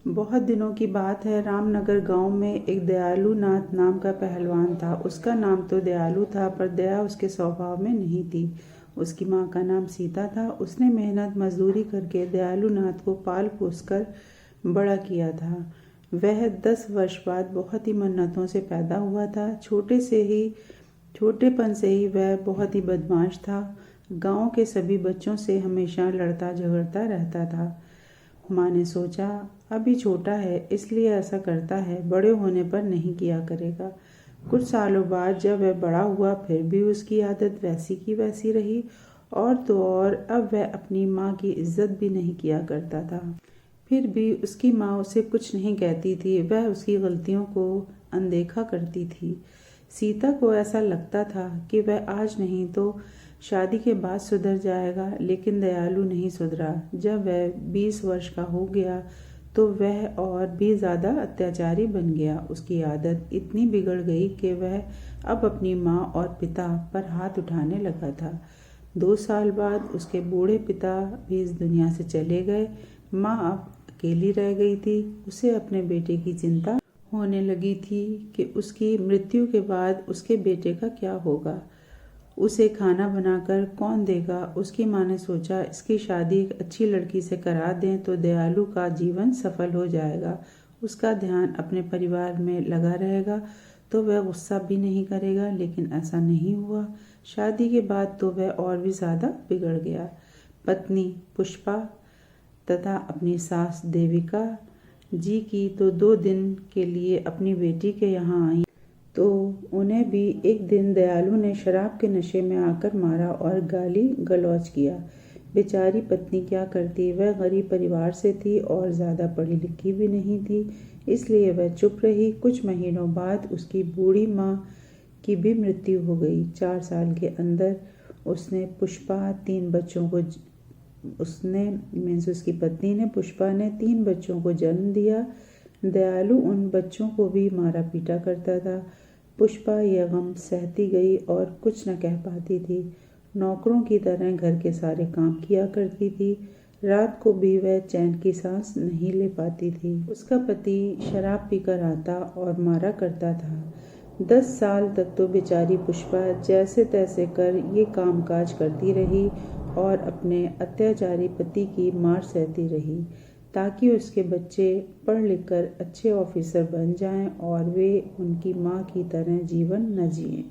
बहुत दिनों की बात है। रामनगर गांव में एक दयालु नाथ नाम का पहलवान था। उसका नाम तो दयालु था, पर दया उसके स्वभाव में नहीं थी। उसकी माँ का नाम सीता था। उसने मेहनत मजदूरी करके दयालु नाथ को पाल पोस कर बड़ा किया था। वह 10 वर्ष बाद बहुत ही मन्नतों से पैदा हुआ था। छोटेपन से ही वह बहुत ही बदमाश था। गांव के सभी बच्चों से हमेशा लड़ता झगड़ता रहता था। माँ ने सोचा, अभी छोटा है इसलिए ऐसा करता है, बड़े होने पर नहीं किया करेगा। कुछ सालों बाद जब वह बड़ा हुआ, फिर भी उसकी आदत वैसी की वैसी रही। और तो और अब वह अपनी माँ की इज्जत भी नहीं किया करता था। फिर भी उसकी माँ उसे कुछ नहीं कहती थी। वह उसकी गलतियों को अनदेखा करती थी। सीता को ऐसा लगता था कि वह आज नहीं तो शादी के बाद सुधर जाएगा, लेकिन दयालु नहीं सुधरा। जब वह 20 वर्ष का हो गया तो वह और भी ज़्यादा अत्याचारी बन गया। उसकी आदत इतनी बिगड़ गई कि वह अब अपनी माँ और पिता पर हाथ उठाने लगा था। 2 साल बाद उसके बूढ़े पिता भी इस दुनिया से चले गए। माँ अब अकेली रह गई थी। उसे अपने बेटे की चिंता होने लगी थी कि उसकी मृत्यु के बाद उसके बेटे का क्या होगा। उसे खाना बनाकर कौन देगा। उसकी माँ ने सोचा, इसकी शादी एक अच्छी लड़की से करा दें तो दयालु का जीवन सफल हो जाएगा। उसका ध्यान अपने परिवार में लगा रहेगा तो वह गुस्सा भी नहीं करेगा। लेकिन ऐसा नहीं हुआ। शादी के बाद तो वह और भी ज़्यादा बिगड़ गया। पत्नी पुष्पा तथा अपनी सास देविका जी की तो 2 दिन के लिए अपनी बेटी के यहाँ आई, तो उन्हें भी एक दिन दयालु ने शराब के नशे में आकर मारा और गाली गलौज किया। बेचारी पत्नी क्या करती। वह गरीब परिवार से थी और ज़्यादा पढ़ी लिखी भी नहीं थी, इसलिए वह चुप रही। कुछ महीनों बाद उसकी बूढ़ी माँ की भी मृत्यु हो गई। 4 साल के अंदर उसकी पत्नी ने पुष्पा ने 3 बच्चों को जन्म दिया। दयालु उन बच्चों को भी मारा पीटा करता था। पुष्पा यह गम सहती गई और कुछ न कह पाती थी। नौकरों की तरह घर के सारे काम किया करती थी। रात को भी वह चैन की सांस नहीं ले पाती थी। उसका पति शराब पीकर आता और मारा करता था। 10 साल तक तो बेचारी पुष्पा जैसे तैसे कर ये कामकाज करती रही और अपने अत्याचारी पति की मार सहती रही, ताकि उसके बच्चे पढ़ लिख कर अच्छे ऑफिसर बन जाएं और वे उनकी माँ की तरह जीवन न जिएं।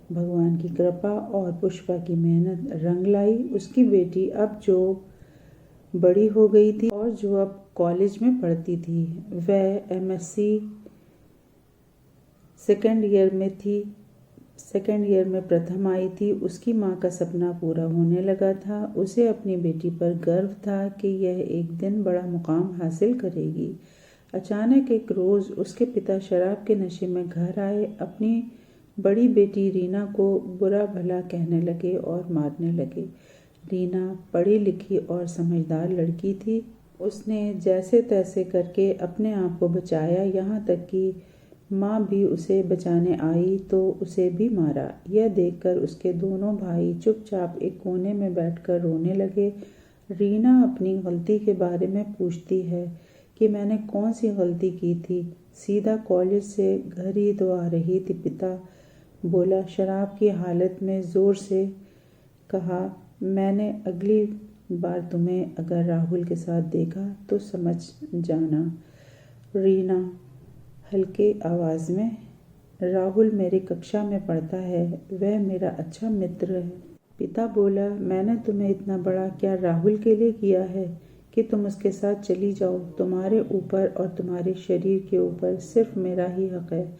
भगवान की कृपा और पुष्पा की मेहनत रंग लाई। उसकी बेटी अब जो बड़ी हो गई थी और जो अब कॉलेज में पढ़ती थी, वह MSc सेकेंड ईयर में प्रथम आई थी। उसकी माँ का सपना पूरा होने लगा था। उसे अपनी बेटी पर गर्व था कि यह एक दिन बड़ा मुकाम हासिल करेगी। अचानक एक रोज़ उसके पिता शराब के नशे में घर आए। अपनी बड़ी बेटी रीना को बुरा भला कहने लगे और मारने लगे। रीना पढ़ी लिखी और समझदार लड़की थी। उसने जैसे तैसे करके अपने आप को बचाया। यहाँ तक कि माँ भी उसे बचाने आई तो उसे भी मारा। यह देखकर उसके दोनों भाई चुपचाप एक कोने में बैठकर रोने लगे। रीना अपनी गलती के बारे में पूछती है कि मैंने कौन सी गलती की थी। सीधा कॉलेज से घर ही तो आ रही थी। पिता बोला शराब की हालत में ज़ोर से कहा, मैंने अगली बार तुम्हें अगर राहुल के साथ देखा तो समझ जाना। रीना हल्के आवाज़ में, राहुल मेरी कक्षा में पढ़ता है, वह मेरा अच्छा मित्र है। पिता बोला, मैंने तुम्हें इतना बड़ा क्या राहुल के लिए किया है कि तुम उसके साथ चली जाओ। तुम्हारे ऊपर और तुम्हारे शरीर के ऊपर सिर्फ मेरा ही हक है।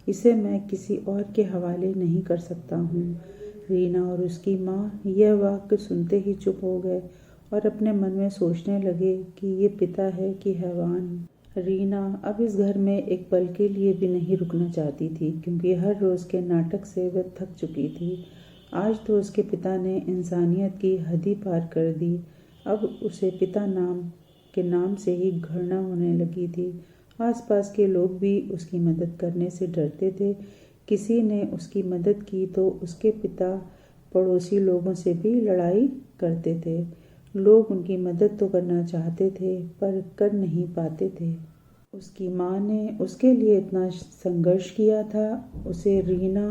इसे मैं किसी और के हवाले नहीं कर सकता हूँ। रीना और उसकी माँ यह वाक्य सुनते ही चुप हो गए और अपने मन में सोचने लगे कि ये पिता है कि हैवान। रीना अब इस घर में एक पल के लिए भी नहीं रुकना चाहती थी, क्योंकि हर रोज़ के नाटक से वह थक चुकी थी। आज तो उसके पिता ने इंसानियत की हद ही पार कर दी। अब उसे पिता के नाम से ही घृणा होने लगी थी। आसपास के लोग भी उसकी मदद करने से डरते थे। किसी ने उसकी मदद की तो उसके पिता पड़ोसी लोगों से भी लड़ाई करते थे। लोग उनकी मदद तो करना चाहते थे पर कर नहीं पाते थे। उसकी माँ ने उसके लिए इतना संघर्ष किया था, उसे रीना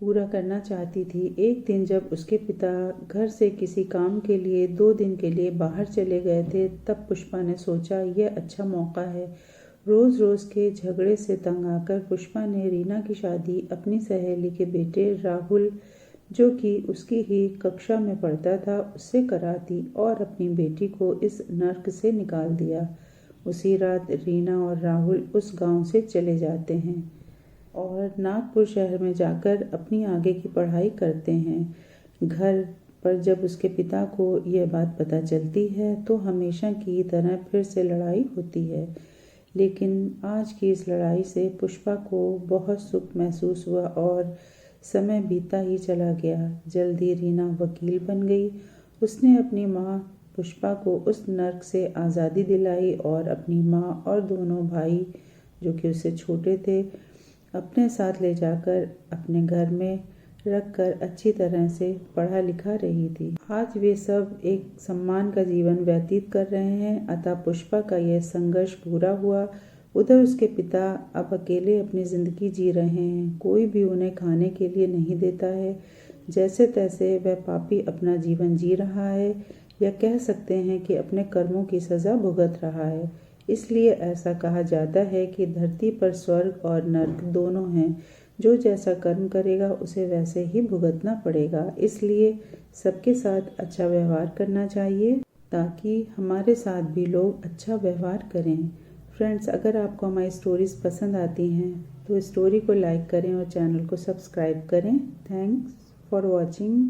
पूरा करना चाहती थी। एक दिन जब उसके पिता घर से किसी काम के लिए 2 दिन के लिए बाहर चले गए थे, तब पुष्पा ने सोचा यह अच्छा मौका है। रोज़ रोज़ के झगड़े से तंग आकर पुष्पा ने रीना की शादी अपनी सहेली के बेटे राहुल, जो कि उसकी ही कक्षा में पढ़ता था, उससे करा दी और अपनी बेटी को इस नर्क से निकाल दिया। उसी रात रीना और राहुल उस गांव से चले जाते हैं और नागपुर शहर में जाकर अपनी आगे की पढ़ाई करते हैं। घर पर जब उसके पिता को यह बात पता चलती है तो हमेशा की तरह फिर से लड़ाई होती है। लेकिन आज की इस लड़ाई से पुष्पा को बहुत सुख महसूस हुआ और समय बीता ही चला गया। जल्दी रीना वकील बन गई। उसने अपनी माँ पुष्पा को उस नर्क से आज़ादी दिलाई और अपनी माँ और दोनों भाई, जो कि उससे छोटे थे, अपने साथ ले जाकर अपने घर में रखकर अच्छी तरह से पढ़ा लिखा रही थी। आज वे सब एक सम्मान का जीवन व्यतीत कर रहे हैं। अतः पुष्पा का यह संघर्ष पूरा हुआ। उधर उसके पिता अब अकेले अपनी ज़िंदगी जी रहे हैं। कोई भी उन्हें खाने के लिए नहीं देता है। जैसे तैसे वह पापी अपना जीवन जी रहा है, या कह सकते हैं कि अपने कर्मों की सज़ा भुगत रहा है। इसलिए ऐसा कहा जाता है कि धरती पर स्वर्ग और नर्क दोनों हैं। जो जैसा कर्म करेगा उसे वैसे ही भुगतना पड़ेगा। इसलिए सबके साथ अच्छा व्यवहार करना चाहिए ताकि हमारे साथ भी लोग अच्छा व्यवहार करें। फ्रेंड्स, अगर आपको हमारी स्टोरीज़ पसंद आती हैं तो स्टोरी को लाइक करें और चैनल को सब्सक्राइब करें। Thanks for watching.